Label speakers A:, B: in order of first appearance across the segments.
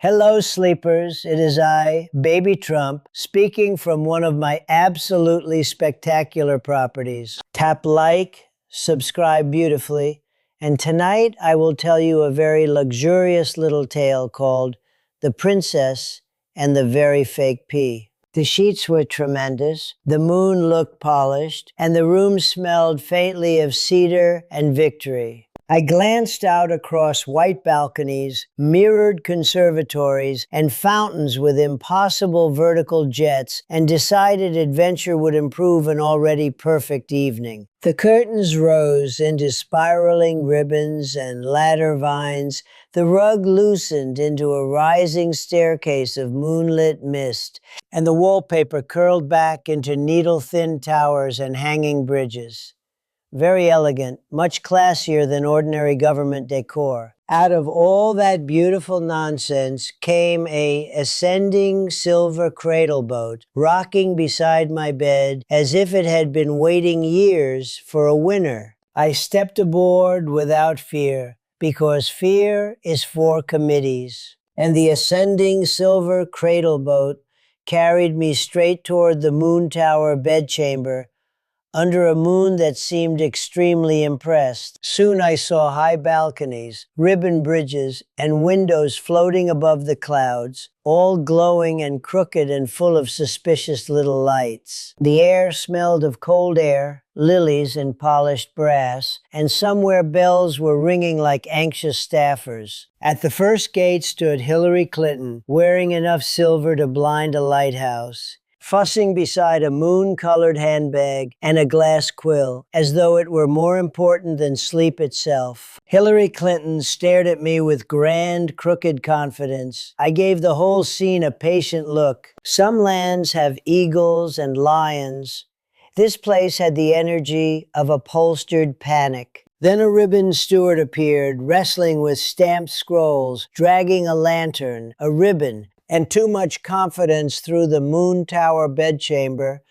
A: Hello, sleepers. It is I, Baby Trump, speaking from one of my absolutely spectacular properties. Tap like, subscribe beautifully, and tonight I will tell you a very luxurious little tale called The Princess and the Very Fake Pea. The sheets were tremendous, the moon looked polished, and the room smelled faintly of cedar and victory. I glanced out across white balconies, mirrored conservatories, and fountains with impossible vertical jets, and decided adventure would improve an already perfect evening. The curtains rose into spiraling ribbons and ladder vines. The rug loosened into a rising staircase of moonlit mist, and the wallpaper curled back into needle-thin towers and hanging bridges. Very elegant, much classier than ordinary government decor. Out of all that beautiful nonsense came a ascending silver cradle boat, rocking beside my bed as if it had been waiting years for a winner. I stepped aboard without fear, because fear is for committees. And the ascending silver cradle boat carried me straight toward the moon tower bedchamber, under a moon that seemed extremely impressed. Soon I saw high balconies, ribbon bridges, and windows floating above the clouds, all glowing and crooked and full of suspicious little lights. The air smelled of cold air, lilies and polished brass, and somewhere bells were ringing like anxious staffers. At the first gate stood Hillary Clinton, wearing enough silver to blind a lighthouse, fussing beside a moon-colored handbag and a glass quill, as though it were more important than sleep itself. Hillary Clinton stared at me with grand, crooked confidence. I gave the whole scene a patient look. Some lands have eagles and lions. This place had the energy of upholstered panic. Then a ribbon steward appeared, wrestling with stamped scrolls, dragging a lantern, a ribbon, and too much confidence through the moon tower bedchamber,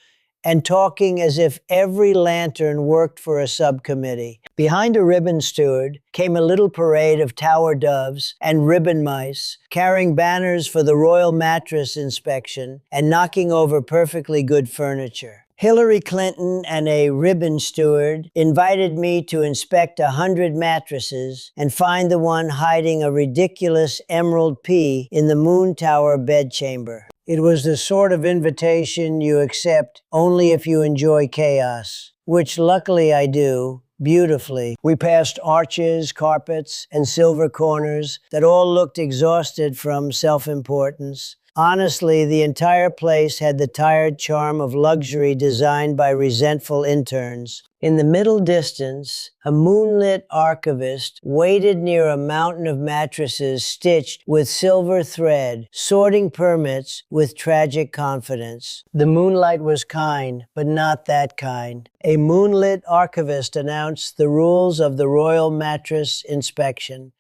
A: and talking as if every lantern worked for a subcommittee. Behind a ribbon steward came a little parade of tower doves and ribbon mice, carrying banners for the royal mattress inspection and knocking over perfectly good furniture. Hillary Clinton and a ribbon steward invited me to inspect 100 mattresses and find the one hiding a ridiculous emerald pea in the moon tower bedchamber. It was the sort of invitation you accept only if you enjoy chaos, which luckily I do, beautifully. We passed arches, carpets, and silver corners that all looked exhausted from self-importance. Honestly, the entire place had the tired charm of luxury designed by resentful interns. In the middle distance, a moonlit archivist waited near a mountain of mattresses stitched with silver thread, sorting permits with tragic confidence. The moonlight was kind, but not that kind. A moonlit archivist announced the rules of the royal mattress inspection.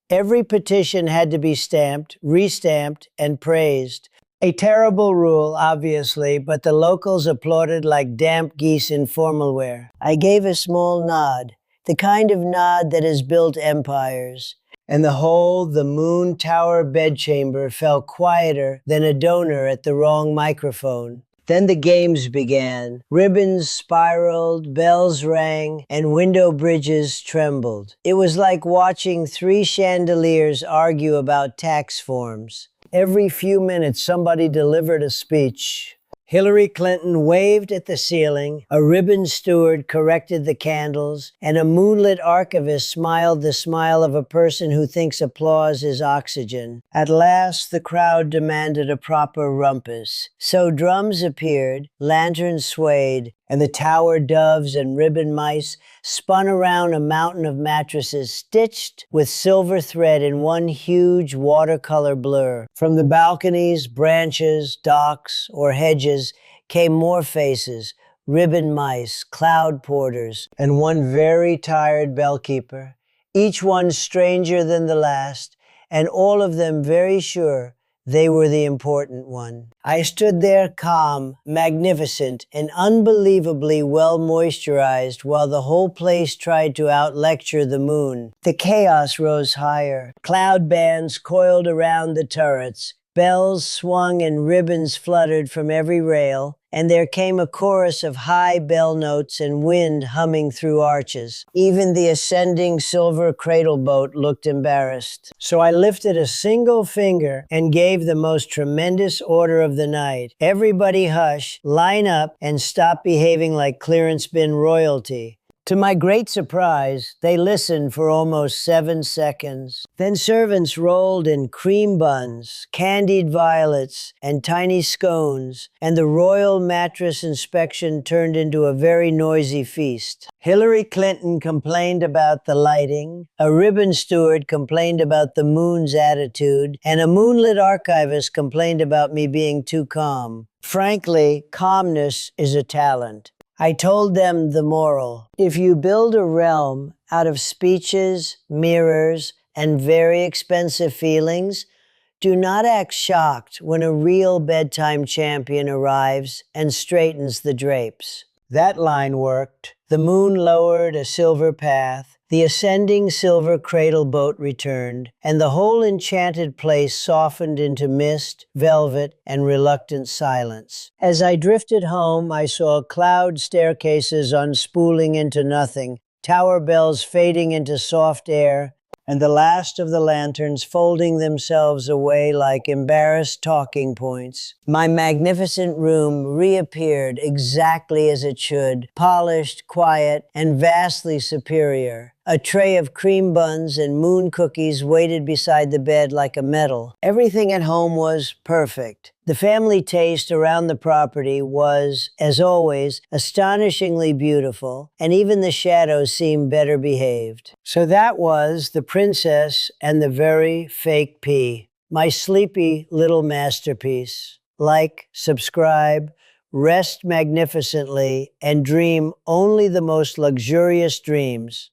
A: Every petition had to be stamped, restamped, and praised. A terrible rule, obviously, but the locals applauded like damp geese in formal wear. I gave a small nod, the kind of nod that has built empires. And the moon tower bedchamber felt quieter than a donor at the wrong microphone. Then the games began. Ribbons spiraled, bells rang, and window bridges trembled. It was like watching 3 chandeliers argue about tax forms. Every few minutes, somebody delivered a speech. Hillary Clinton waved at the ceiling, a ribbon steward corrected the candles, and a moonlit archivist smiled the smile of a person who thinks applause is oxygen. At last, the crowd demanded a proper rumpus. So drums appeared, lanterns swayed, and the tower doves and ribbon mice spun around a mountain of mattresses stitched with silver thread in one huge watercolor blur. From the balconies, branches, docks, or hedges came more faces, ribbon mice, cloud porters, and one very tired bellkeeper, each one stranger than the last, and all of them very sure they were the important one. I stood there calm, magnificent, and unbelievably well moisturized while the whole place tried to out-lecture the moon. The chaos rose higher. Cloud bands coiled around the turrets. Bells swung and ribbons fluttered from every rail, and there came a chorus of high bell notes and wind humming through arches. Even the ascending silver cradle boat looked embarrassed. So I lifted a single finger and gave the most tremendous order of the night. Everybody hush, line up, and stop behaving like clearance bin royalty. To my great surprise, they listened for almost 7 seconds. Then servants rolled in cream buns, candied violets, and tiny scones, and the royal mattress inspection turned into a very noisy feast. Hillary Clinton complained about the lighting, a ribbon steward complained about the moon's attitude, and a moonlit archivist complained about me being too calm. Frankly, calmness is a talent. I told them the moral. If you build a realm out of speeches, mirrors, and very expensive feelings, do not act shocked when a real bedtime champion arrives and straightens the drapes. That line worked. The moon lowered a silver path. The ascending silver cradle boat returned, and the whole enchanted place softened into mist, velvet, and reluctant silence. As I drifted home, I saw cloud staircases unspooling into nothing, tower bells fading into soft air, and the last of the lanterns folding themselves away like embarrassed talking points. My magnificent room reappeared exactly as it should, polished, quiet, and vastly superior. A tray of cream buns and moon cookies waited beside the bed like a medal. Everything at home was perfect. The family taste around the property was, as always, astonishingly beautiful, and even the shadows seemed better behaved. So that was The Princess and the Very Fake Pea, my sleepy little masterpiece. Like, subscribe, rest magnificently, and dream only the most luxurious dreams.